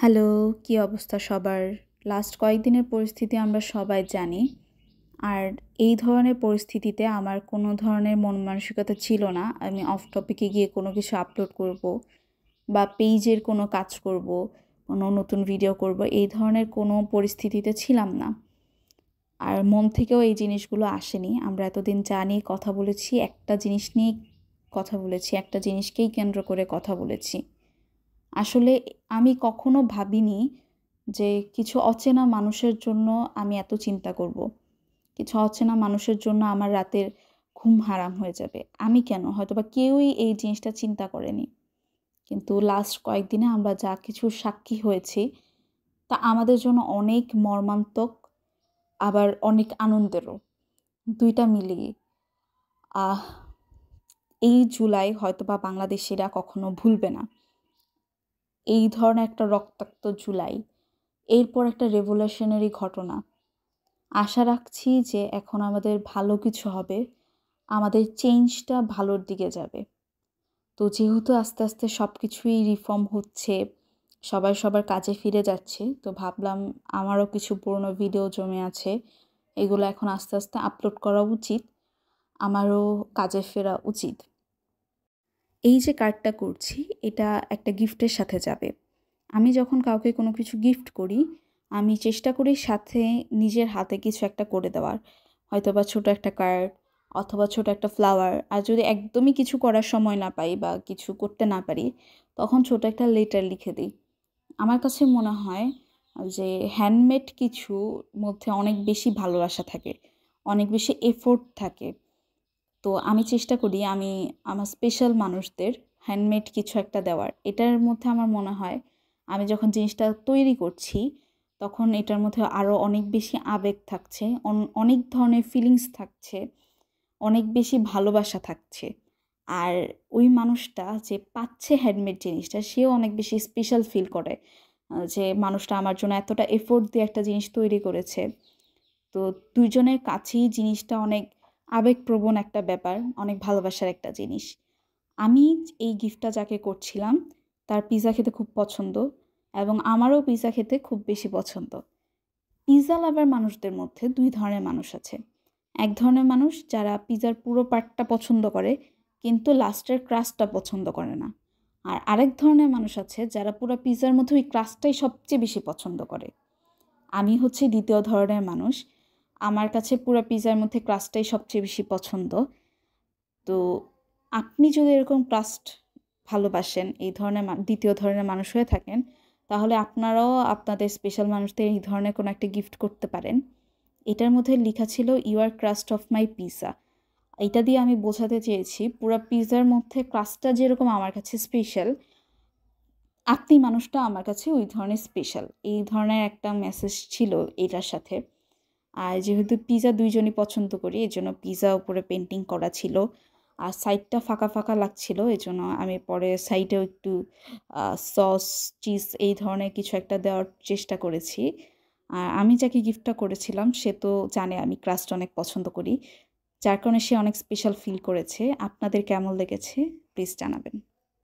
Hello, কী অবস্থা সবার? Last কয়েকদিনের পরিস্থিতি আমরা সবাই জানি। আর এই ধরনের পরিস্থিতিতে আমার কোনো ধরনের মন মানসিকতা ছিল না। আমি অফ টপিকে গিয়ে কোনো কিছু আপলোড করব বা পেইজের কোনো কাজ করব, কোনো নতুন ভিডিও করব, এই ধরনের কোনো পরিস্থিতিতে ছিলাম না। আর মন থেকেও এই জিনিসগুলো আসেনি। আমরা এতদিন যা নিয়ে কথা বলেছি, একটা জিনিস নিয়েই কথা বলেছি, একটা জিনিসকেই কেন্দ্র করে কথা বলেছি। আসলে আমি কখনো ভাবিনি যে কিছু অচেনা মানুষের জন্য আমি এত চিন্তা করব। কিছু অচেনা মানুষের জন্য আমার রাতের ঘুম হারাম হয়ে যাবে। আমি কেন? হয়তোবা কেউই এই জিনিসটা চিন্তা করেনি। কিন্তু লাস্ট কয়েকদিনে আমরা যা কিছুর সাক্ষী হয়েছি, তা আমাদের জন্য অনেক মর্মান্তিক, আবার অনেক আনন্দেরও। ২ টা মিলিয়ে। আহ এই জুলাই হয়তোবা বাংলাদেশিরা কখনো ভুলবে না। এই ধরনের একটা রক্তাক্ত জুলাই, এরপর একটা রেভলিউশনারি ঘটনা। আশা রাখছি যে এখন আমাদের ভালো কিছু হবে, আমাদের চেঞ্জটা ভালোর দিকে যাবে। তো যেহেতু আস্তে আস্তে সব কিছুই রিফর্ম হচ্ছে, সবাই সবার কাজে ফিরে যাচ্ছে, তো ভাবলাম আমারও কিছু পুরনো ভিডিও জমে আছে, এগুলো এখন আস্তে আস্তে আপলোড করা উচিত, আমারও কাজে ফেরা উচিত। এই যে কার্ডটা করছি, এটা একটা গিফটের সাথে যাবে। আমি যখন কাউকে কোনো কিছু গিফট করি, আমি চেষ্টা করি সাথে নিজের হাতে কিছু একটা করে দেওয়ার। হয়তোবা ছোট একটা কার্ড অথবা ছোট একটা ফ্লাওয়ার। আর যদি একদমই কিছু করার সময় না পাই বা কিছু করতে না পারি, তখন ছোট একটা লেটার লিখে দিই। আমার কাছে মনে হয় যে হ্যান্ডমেড কিছুর মধ্যে অনেক বেশি ভালোবাসা থাকে, অনেক বেশি এফোর্ট থাকে। তো আমি চেষ্টা করি আমি আমার স্পেশাল মানুষদের হ্যান্ডমেড কিছু একটা দেওয়ার। এটার মধ্যে আমার মনে হয় আমি যখন জিনিসটা তৈরি করছি, তখন এটার মধ্যে আরও অনেক বেশি আবেগ থাকছে, অনেক ধরনের ফিলিংস থাকছে, অনেক বেশি ভালোবাসা থাকছে। আর ওই মানুষটা যে পাচ্ছে হ্যান্ডমেড জিনিসটা, সেও অনেক বেশি স্পেশাল ফিল করে যে মানুষটা আমার জন্য এতটা এফোর্ট দিয়ে একটা জিনিস তৈরি করেছে। তো দুইজনের কাছেই জিনিসটা অনেক আবেগপ্রবণ একটা ব্যাপার, অনেক ভালোবাসার একটা জিনিস। আমি এই গিফটটা যাকে করছিলাম, তার পিৎজা খেতে খুব পছন্দ এবং আমারও পিৎজা খেতে খুব বেশি পছন্দ। পিৎজা লাভার মানুষদের মধ্যে ২ ধরনের মানুষ আছে। এক ধরনের মানুষ যারা পিৎজার পুরো পার্টটা পছন্দ করে, কিন্তু লাস্টের ক্রাস্টটা পছন্দ করে না। আর আরেক ধরনের মানুষ আছে যারা পুরো পিৎজার মধ্যে ওই ক্রাস্টটাই সবচেয়ে বেশি পছন্দ করে। আমি হচ্ছি ২য় ধরনের মানুষ। আমার কাছে পুরা পিৎজার মধ্যে ক্রাস্টটাই সবচেয়ে বেশি পছন্দ। তো আপনি যদি এরকম ক্রাস্ট ভালোবাসেন, এই ধরনের ২য় ধরনের মানুষ হয়ে থাকেন, তাহলে আপনারাও আপনাদের স্পেশাল মানুষদের এই ধরনের কোনো একটা গিফট করতে পারেন। এটার মধ্যে লিখা ছিল "you are crust of my pizza". এইটা দিয়ে আমি বোঝাতে চেয়েছি পুরা পিৎজার মধ্যে ক্রাস্টটা যেরকম আমার কাছে স্পেশাল, আপনি মানুষটা আমার কাছে ওই ধরনের স্পেশাল। এই ধরনের একটা মেসেজ ছিল এটার সাথে। আর যেহেতু পিৎজা দুইজনই পছন্দ করি, এজন্য পিৎজা উপরে পেইন্টিং করা ছিল। আর সাইডটা ফাঁকা ফাঁকা লাগছিল, এজন্য আমি পরে সাইডেও একটু সস, চিজ এই ধরনের কিছু একটা দেওয়ার চেষ্টা করেছি। আর আমি যাকে গিফটটা করেছিলাম সে তো জানে আমি ক্রাস্ট অনেক পছন্দ করি, যার কারণে সে অনেক স্পেশাল ফিল করেছে। আপনাদের কেমন লেগেছে প্লিজ জানাবেন।